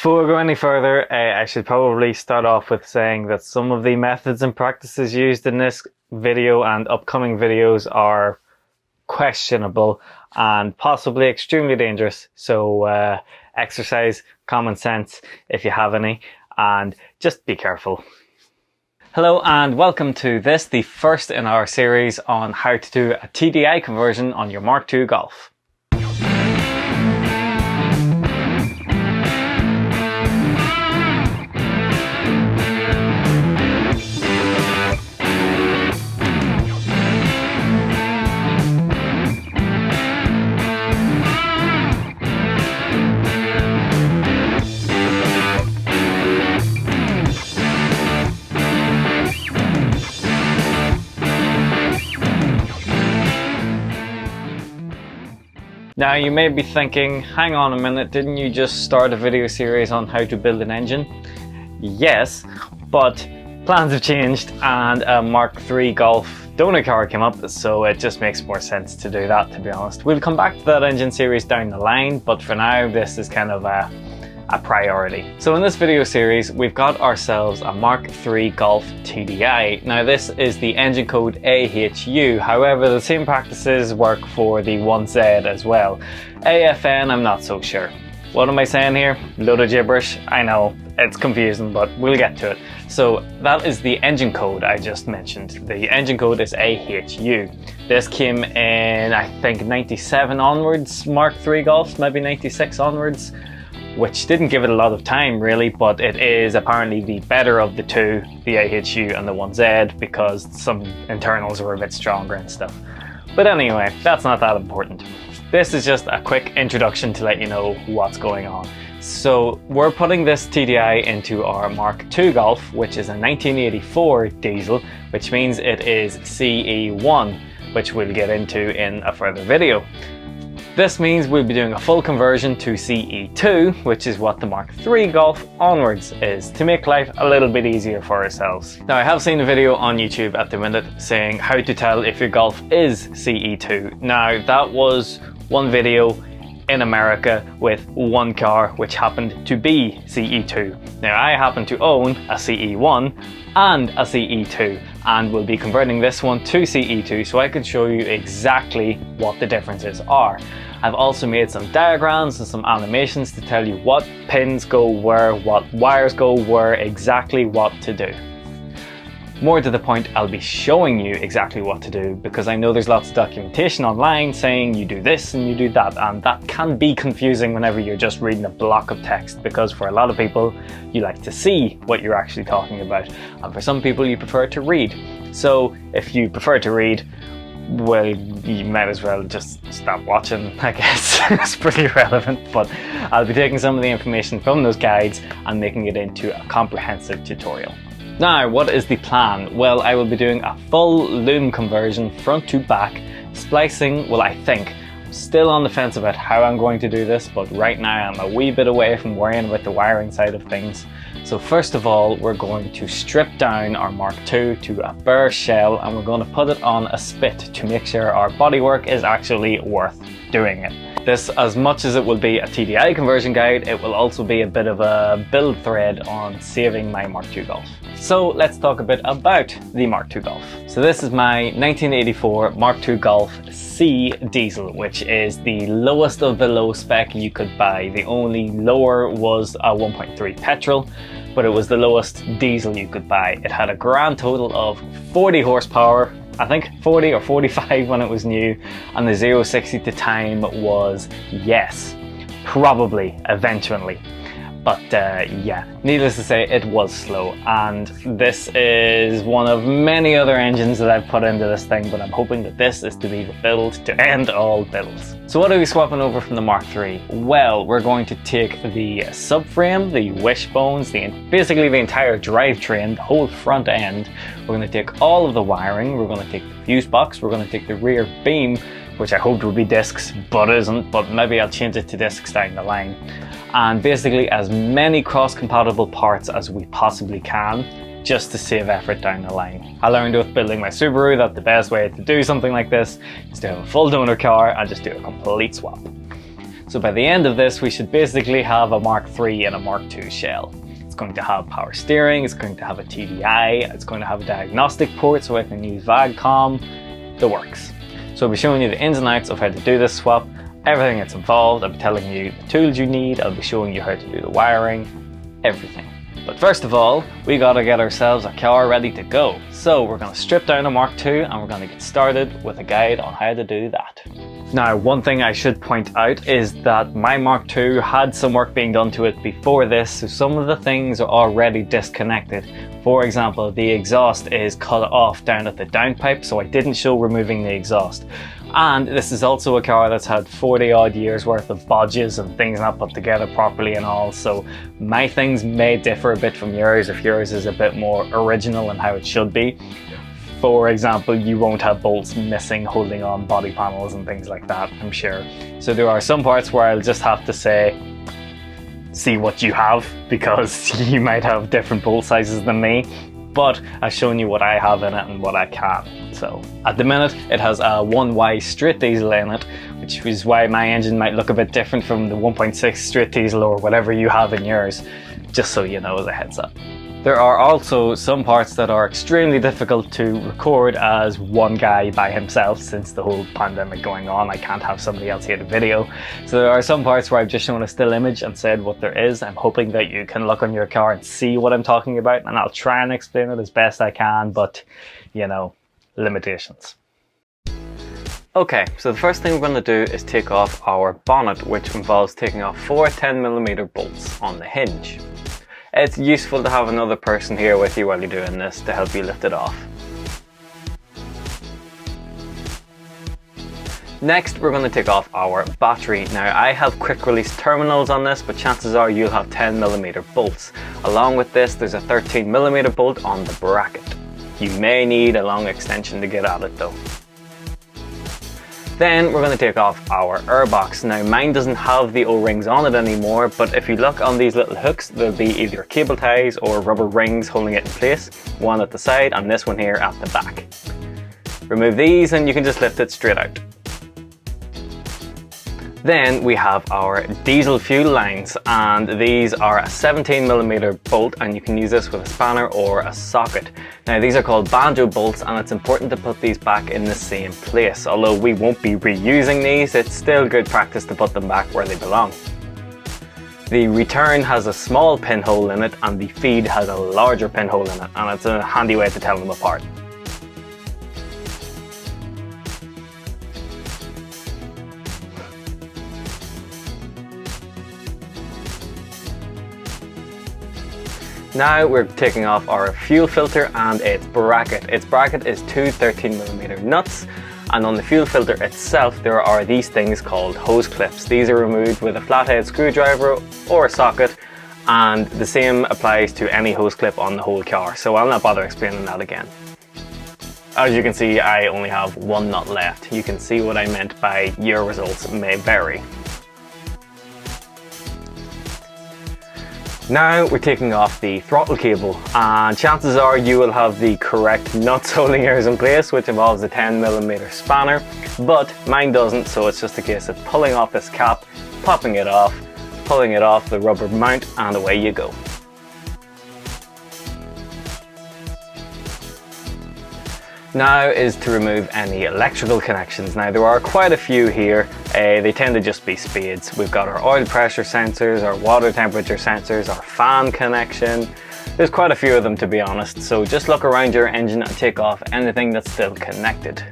Before we go any further, I should probably start off with saying that some of the methods and practices used in this video and upcoming videos are questionable and possibly extremely dangerous. So exercise common sense if you have any, and just be careful. Hello and welcome to this, the first in our series on how to do a TDI conversion on your Mk2 Golf. Now you may be thinking, hang on a minute, didn't you just start a video series on how to build an engine? Yes, but plans have changed and a Mk2 Golf donor car came up, so it just makes more sense to do that, to be honest. We'll come back to that engine series down the line, but for now this is kind of a priority. So in this video series we've got ourselves a Mk2 Golf TDI. Now this is the engine code AHU, however the same practices work for the 1Z as well. AFN I'm not so sure. What am I saying here? Load of gibberish, I know, it's confusing, but we'll get to it. So that is the engine code I just mentioned. The engine code is AHU. This came in I think 97 onwards, Mk2 Golfs, maybe 96 onwards, which didn't give it a lot of time really, but it is apparently the better of the two, the AHU and the 1Z, because some internals were a bit stronger and stuff. But anyway, that's not that important. This is just a quick introduction to let you know what's going on. So we're putting this TDI into our Mk2 Golf, which is a 1984 diesel, which means it is CE1, which we'll get into in a further video. This means we'll be doing a full conversion to CE2, which is what the Mk3 Golf onwards is, to make life a little bit easier for ourselves. Now I have seen a video on YouTube at the minute saying how to tell if your Golf is CE2. Now that was one video in America with one car which happened to be CE2. Now I happen to own a CE1 and a CE2 and will be converting this one to CE2 so I can show you exactly what the differences are. I've also made some diagrams and some animations to tell you what pins go where, what wires go where, exactly what to do. More to the point, I'll be showing you exactly what to do because I know there's lots of documentation online saying you do this and you do that, and that can be confusing whenever you're just reading a block of text, because for a lot of people you like to see what you're actually talking about, and for some people you prefer to read. So if you prefer to read, well, you might as well just stop watching, I guess. It's pretty relevant, but I'll be taking some of the information from those guides and making it into a comprehensive tutorial. Now, what is the plan? Well, I will be doing a full loom conversion front to back, splicing, well I think. I'm still on the fence about how I'm going to do this, but right now I'm a wee bit away from worrying about the wiring side of things. So first of all, we're going to strip down our Mk2 to a bare shell and we're going to put it on a spit to make sure our bodywork is actually worth doing it. This, as much as it will be a TDI conversion guide, it will also be a bit of a build thread on saving my Mk2 Golf. So let's talk a bit about the Mk2 Golf. So this is my 1984 Mk2 Golf C diesel, which is the lowest of the low spec you could buy. The only lower was a 1.3 petrol, but it was the lowest diesel you could buy. It had a grand total of 40 horsepower, I think 40 or 45 when it was new, and the 0-60 to time was yes, probably, eventually. But yeah, needless to say, it was slow, and this is one of many other engines that I've put into this thing, but I'm hoping that this is to be the build to end all builds. So what are we swapping over from the Mk3? Well, we're going to take the subframe, the wishbones, basically the entire drivetrain, the whole front end. We're going to take all of the wiring, we're going to take the fuse box, we're going to take the rear beam, which I hoped would be discs, but isn't, but maybe I'll change it to discs down the line. And basically as many cross-compatible parts as we possibly can, just to save effort down the line. I learned with building my Subaru that the best way to do something like this is to have a full donor car and just do a complete swap. So by the end of this, we should basically have a Mark III and a Mark II shell. It's going to have power steering, it's going to have a TDI, it's going to have a diagnostic port so I can use VAGCOM, the works. So I'll be showing you the ins and outs of how to do this swap, everything that's involved. I'll be telling you the tools you need, I'll be showing you how to do the wiring, everything. But first of all, we gotta get ourselves a car ready to go. So we're gonna strip down a Mark II and we're gonna get started with a guide on how to do that. Now, one thing I should point out is that my Mark II had some work being done to it before this, so some of the things are already disconnected. For example, the exhaust is cut off down at the downpipe, so I didn't show removing the exhaust. And this is also a car that's had 40 odd years worth of bodges and things not put together properly and all, so my things may differ a bit from yours if yours is a bit more original in how it should be. For example, you won't have bolts missing holding on body panels and things like that, I'm sure. So there are some parts where I'll just have to say, see what you have, because you might have different bolt sizes than me. But I've shown you what I have in it and what I can. So at the minute it has a 1Y straight diesel in it, which is why my engine might look a bit different from the 1.6 straight diesel or whatever you have in yours, just so you know as a heads up. There are also some parts that are extremely difficult to record as one guy by himself. Since the whole pandemic going on, I can't have somebody else here to video. So there are some parts where I've just shown a still image and said what there is. I'm hoping that you can look on your car and see what I'm talking about, and I'll try and explain it as best I can, but you know, limitations. Okay, so the first thing we're going to do is take off our bonnet, which involves taking off 4 10mm bolts on the hinge. It's useful to have another person here with you while you're doing this to help you lift it off. Next, we're going to take off our battery. Now, I have quick release terminals on this, but chances are you'll have 10mm bolts. Along with this, there's a 13mm bolt on the bracket. You may need a long extension to get at it though. Then we're going to take off our airbox. Now, mine doesn't have the O-rings on it anymore, but if you look on these little hooks, there'll be either cable ties or rubber rings holding it in place, one at the side and this one here at the back. Remove these and you can just lift it straight out. Then we have our diesel fuel lines, and these are a 17mm bolt, and you can use this with a spanner or a socket. Now, these are called banjo bolts, and it's important to put these back in the same place. Although we won't be reusing these, it's still good practice to put them back where they belong. The return has a small pinhole in it and the feed has a larger pinhole in it, and it's a handy way to tell them apart. Now we're taking off our fuel filter and its bracket. Its bracket is 2 13mm nuts, and on the fuel filter itself there are these things called hose clips. These are removed with a flathead screwdriver or a socket, and the same applies to any hose clip on the whole car, so I'll not bother explaining that again. As you can see, I only have one nut left. You can see what I meant by your results may vary. Now we're taking off the throttle cable, and chances are you will have the correct nuts holding yours in place, which involves a 10mm spanner, but mine doesn't, so it's just a case of pulling off this cap, popping it off, pulling it off the rubber mount, and away you go. Now is to remove any electrical connections. Now there are quite a few here, they tend to just be spades. We've got our oil pressure sensors, our water temperature sensors, our fan connection. There's quite a few of them, to be honest, so just look around your engine and take off anything that's still connected.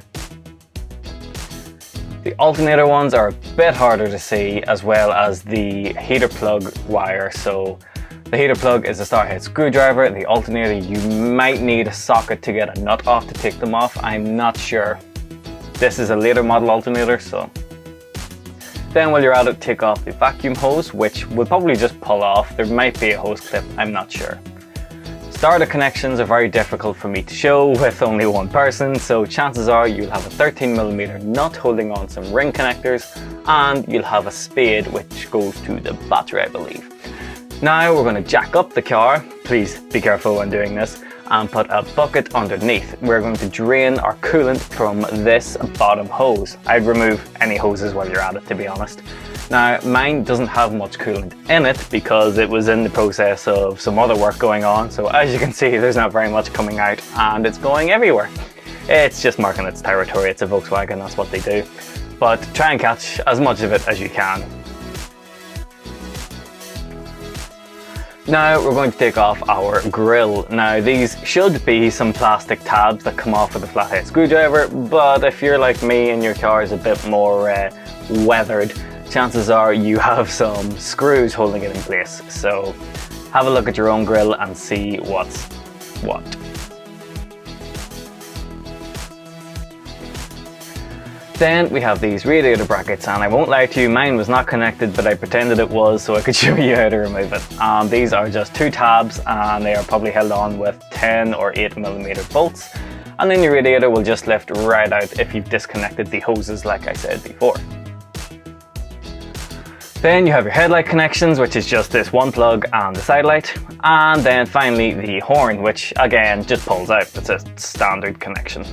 The alternator ones are a bit harder to see, as well as the heater plug wire. So the heater plug is a star head screwdriver. The alternator, you might need a socket to get a nut off to take them off. I'm not sure. This is a later model alternator, so. Then while you're at it, take off the vacuum hose, which will probably just pull off. There might be a hose clip, I'm not sure. Starter connections are very difficult for me to show with only one person, so chances are you'll have a 13mm nut holding on some ring connectors, and you'll have a spade which goes to the battery, I believe. Now we're going to jack up the car, please be careful when doing this, and put a bucket underneath. We're going to drain our coolant from this bottom hose. I'd remove any hoses while you're at it, to be honest. Now mine doesn't have much coolant in it because it was in the process of some other work going on, so as you can see there's not very much coming out and it's going everywhere. It's just marking its territory. It's a Volkswagen, that's what they do. But try and catch as much of it as you can. Now we're going to take off our grille. Now these should be some plastic tabs that come off with a flathead screwdriver, but if you're like me and your car is a bit more weathered, chances are you have some screws holding it in place. So have a look at your own grille and see what's what. Then we have these radiator brackets, and I won't lie to you, mine was not connected, but I pretended it was so I could show you how to remove it. These are just 2 tabs and they are probably held on with 10 or 8mm bolts, and then your radiator will just lift right out if you've disconnected the hoses like I said before. Then you have your headlight connections, which is just this one plug and the side light, and then finally the horn, which again just pulls out. It's a standard connection.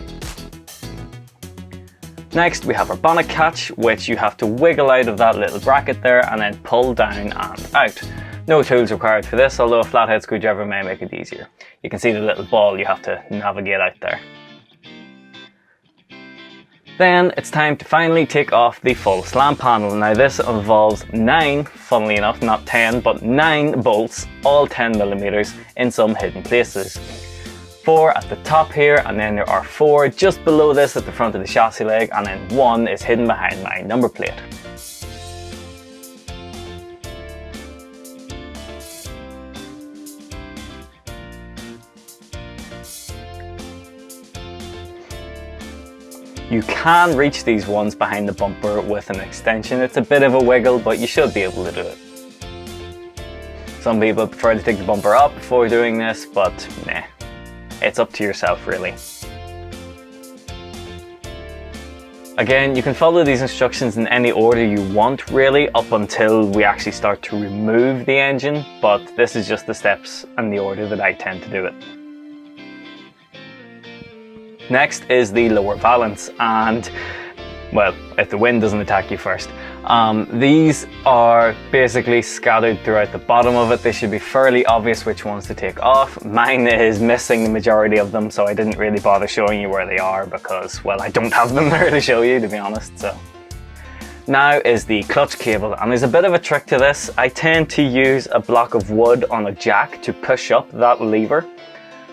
Next we have our bonnet catch, which you have to wiggle out of that little bracket there and then pull down and out. No tools required for this, although a flathead screwdriver may make it easier. You can see the little ball you have to navigate out there. Then it's time to finally take off the full slam panel. Now this involves 9, funnily enough, not 10, but 9 bolts, all 10mm in some hidden places. 4 at the top here, and then there are 4 just below this at the front of the chassis leg, and then 1 is hidden behind my number plate. You can reach these ones behind the bumper with an extension. It's a bit of a wiggle, but you should be able to do it. Some people prefer to take the bumper up before doing this, but nah. It's up to yourself really. Again, you can follow these instructions in any order you want really, up until we actually start to remove the engine, but this is just the steps and the order that I tend to do it. Next is the lower valance, and well, if the wind doesn't attack you first. These are basically scattered throughout the bottom of it. They should be fairly obvious which ones to take off. Mine is missing the majority of them, so I didn't really bother showing you where they are because, well, I don't have them there to show you, to be honest. So now is the clutch cable, and there's a bit of a trick to this. I tend to use a block of wood on a jack to push up that lever.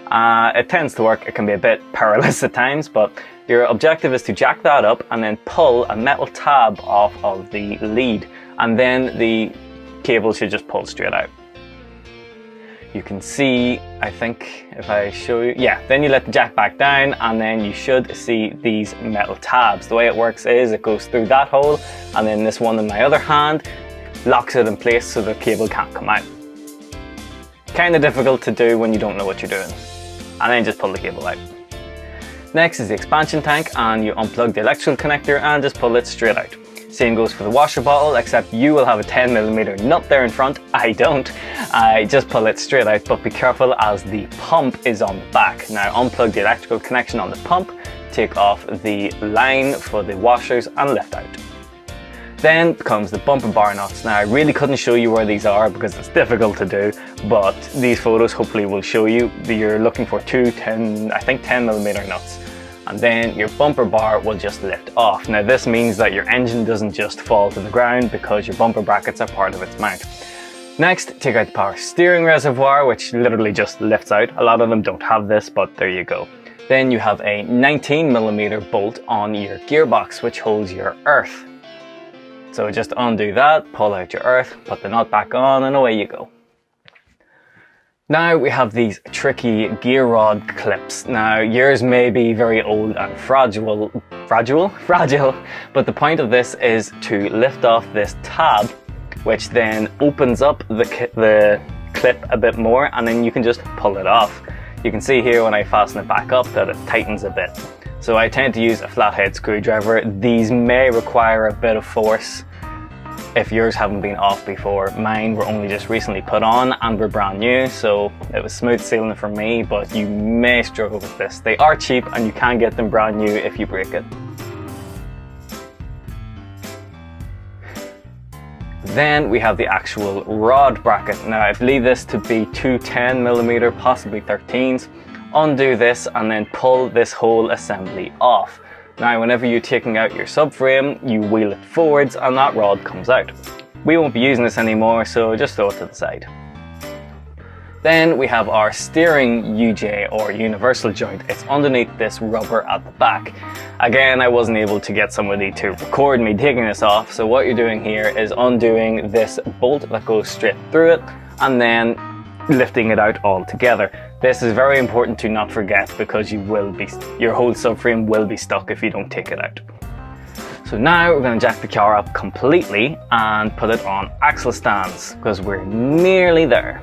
It tends to work. It can be a bit perilous at times, but your objective is to jack that up and then pull a metal tab off of the lead, and then the cable should just pull straight out. You can see, I think if I show you, yeah, then you let the jack back down and then you should see these metal tabs. The way it works is it goes through that hole, and then this one in my other hand locks it in place so the cable can't come out. Kind of difficult to do when you don't know what you're doing. And then just pull the cable out. Next is the expansion tank, and you unplug the electrical connector and just pull it straight out. Same goes for the washer bottle, except you will have a 10mm nut there in front. I don't. I just pull it straight out, but be careful as the pump is on the back. Now unplug the electrical connection on the pump, take off the line for the washers and lift out. Then comes the bumper bar nuts. Now I really couldn't show you where these are because it's difficult to do, but these photos hopefully will show you that you're looking for 10mm nuts. And then your bumper bar will just lift off. Now this means that your engine doesn't just fall to the ground because your bumper brackets are part of its mount. Next, take out the power steering reservoir, which literally just lifts out. A lot of them don't have this, but there you go. Then you have a 19mm bolt on your gearbox, which holds your earth. So just undo that, pull out your earth, put the nut back on, and away you go. Now we have these tricky gear rod clips. Now yours may be very old and fragile, but the point of this is to lift off this tab, which then opens up the clip a bit more, and then you can just pull it off. You can see here when I fasten it back up that it tightens a bit. So I tend to use a flathead screwdriver. These may require a bit of force if yours haven't been off before. Mine were only just recently put on and were brand new, so it was smooth sailing for me, but you may struggle with this. They are cheap and you can get them brand new if you break it. Then we have the actual rod bracket. Now I believe this to be two 10mm, possibly 13s. Undo this and then pull this whole assembly off. Now whenever you're taking out your subframe, you wheel it forwards and that rod comes out. We won't be using this anymore, so just throw it to the side. Then we have our steering UJ or universal joint. It's underneath this rubber at the back. Again, I wasn't able to get somebody to record me taking this off, so what you're doing here is undoing this bolt that goes straight through it and then lifting it out all together. This is very important to not forget because your whole subframe will be stuck if you don't take it out. So now we're going to jack the car up completely and put it on axle stands because we're nearly there.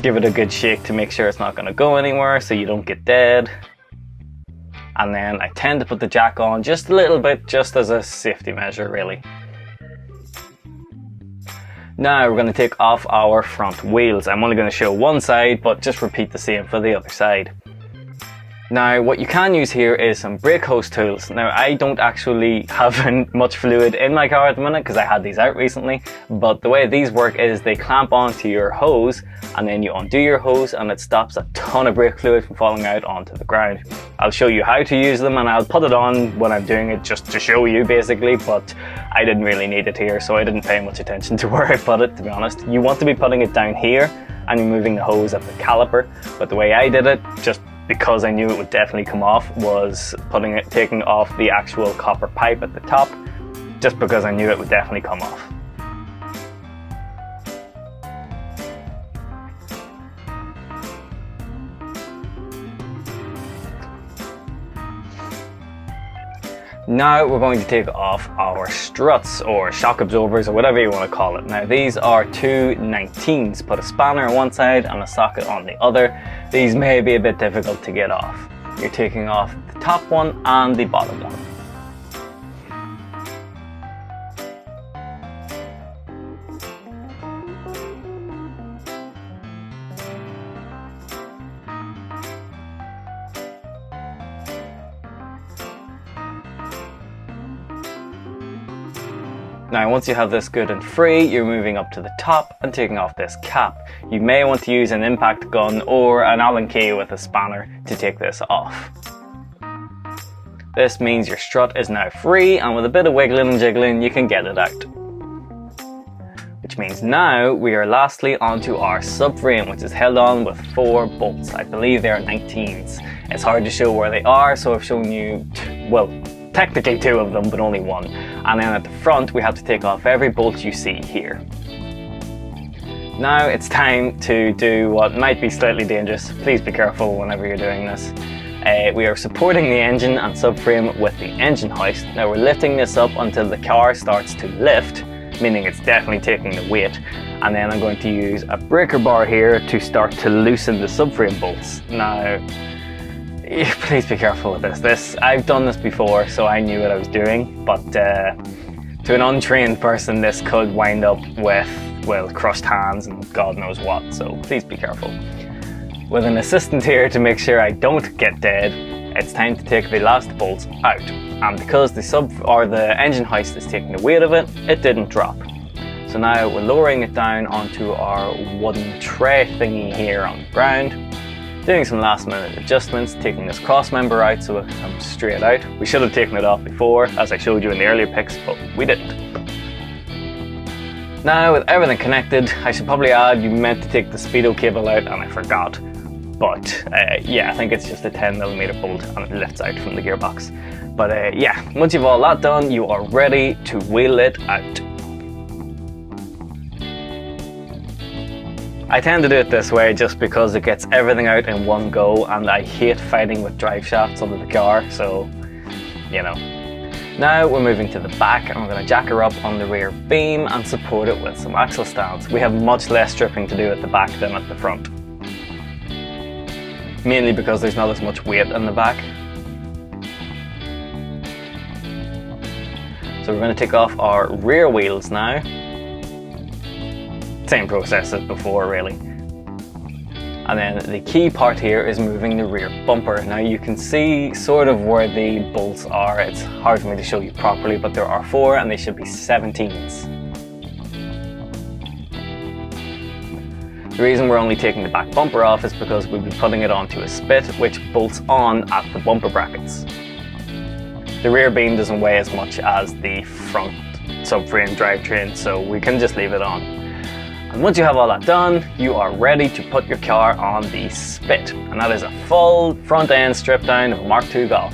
Give it a good shake to make sure it's not going to go anywhere so you don't get dead. And then I tend to put the jack on just a little bit, just as a safety measure really. Now we're going to take off our front wheels. I'm only going to show one side, but just repeat the same for the other side. Now what you can use here is some brake hose tools. Now I don't actually have much fluid in my car at the minute because I had these out recently, but the way these work is they clamp onto your hose and then you undo your hose and it stops a ton of brake fluid from falling out onto the ground. I'll show you how to use them and I'll put it on when I'm doing it just to show you basically, but I didn't really need it here, so I didn't pay much attention to where I put it, to be honest. You want to be putting it down here and removing the hose at the caliper, but the way I did it, just because I knew it would definitely come off, was taking off the actual copper pipe at the top, just because I knew it would definitely come off. Now we're going to take off our struts or shock absorbers or whatever you want to call it. Now these are two 19s. Put a spanner on one side and a socket on the other. These may be a bit difficult to get off. You're taking off the top one and the bottom one. Now once you have this good and free, you're moving up to the top and taking off this cap. You may want to use an impact gun or an Allen key with a spanner to take this off. This means your strut is now free, and with a bit of wiggling and jiggling you can get it out. Which means now we are lastly onto our subframe, which is held on with 4 bolts. I believe they are 19s. It's hard to show where they are, so I've shown you, well, technically 2 of them, but only 1. And then at the front, we have to take off every bolt you see here. Now it's time to do what might be slightly dangerous. Please be careful whenever you're doing this. We are supporting the engine and subframe with the engine hoist. Now we're lifting this up until the car starts to lift, meaning it's definitely taking the weight. And then I'm going to use a breaker bar here to start to loosen the subframe bolts. Now, please be careful with this. I've done this before, so I knew what I was doing, but to an untrained person, this could wind up with, well, crushed hands and God knows what, so please be careful. With an assistant here to make sure I don't get dead, it's time to take the last bolts out. And because the engine hoist is taking the weight of it, it didn't drop. So now we're lowering it down onto our wooden tray thingy here on the ground. Doing some last minute adjustments, taking this cross member out so it comes straight out. We should have taken it off before, as I showed you in the earlier pics, but we didn't. Now with everything connected, I should probably add you meant to take the speedo cable out and I forgot. But yeah, I think it's just a 10mm bolt and it lifts out from the gearbox. But yeah, once you've all that done, you are ready to wheel it out. I tend to do it this way just because it gets everything out in one go, and I hate fighting with drive shafts under the car, so you know. Now we're moving to the back and we're going to jack her up on the rear beam and support it with some axle stands. We have much less stripping to do at the back than at the front. Mainly because there's not as much weight in the back. So we're going to take off our rear wheels now. Same process as before really. And then the key part here is moving the rear bumper. Now you can see sort of where the bolts are. It's hard for me to show you properly, but there are 4 and they should be 17s. The reason we're only taking the back bumper off is because we'll be putting it onto a spit which bolts on at the bumper brackets. The rear beam doesn't weigh as much as the front subframe drivetrain, so we can just leave it on. And once you have all that done, you are ready to put your car on the spit. And that is a full front end strip down of a Mk2 Golf.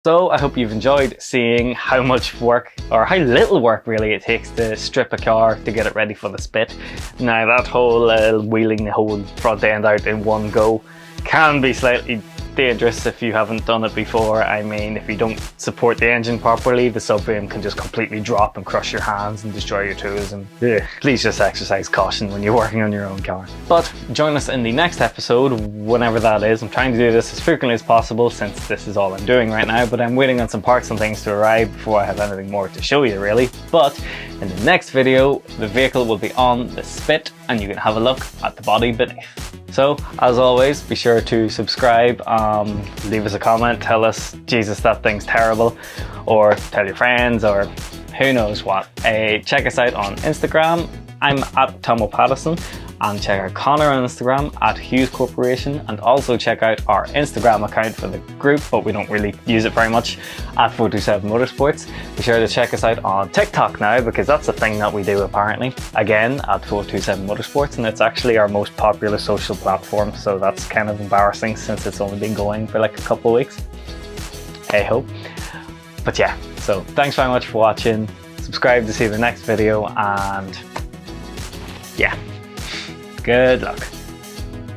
So I hope you've enjoyed seeing how much work, or how little work really, it takes to strip a car to get it ready for the spit. Now that whole wheeling the whole front end out in one go can be slightly dangerous if you haven't done it before. I mean, if you don't support the engine properly, the subframe can just completely drop and crush your hands and destroy your tools, and please just exercise caution when you're working on your own car. But join us in the next episode, whenever that is. I'm trying to do this as frequently as possible since this is all I'm doing right now, but I'm waiting on some parts and things to arrive before I have anything more to show you really. But in the next video, the vehicle will be on the spit and you can have a look at the body beneath. So, as always, be sure to subscribe, leave us a comment, tell us, Jesus, that thing's terrible, or tell your friends, or who knows what. Check us out on Instagram. I'm at Tomo Patterson, and check out Connor on Instagram at Hughes Corporation, and also check out our Instagram account for the group, but we don't really use it very much, at 427 Motorsports. Be sure to check us out on TikTok now, because that's a thing that we do apparently. Again, at 427 Motorsports, and it's actually our most popular social platform, so that's kind of embarrassing since it's only been going for like a couple of weeks. Hey ho. But yeah, so thanks very much for watching. Subscribe to see the next video, and yeah. Good luck.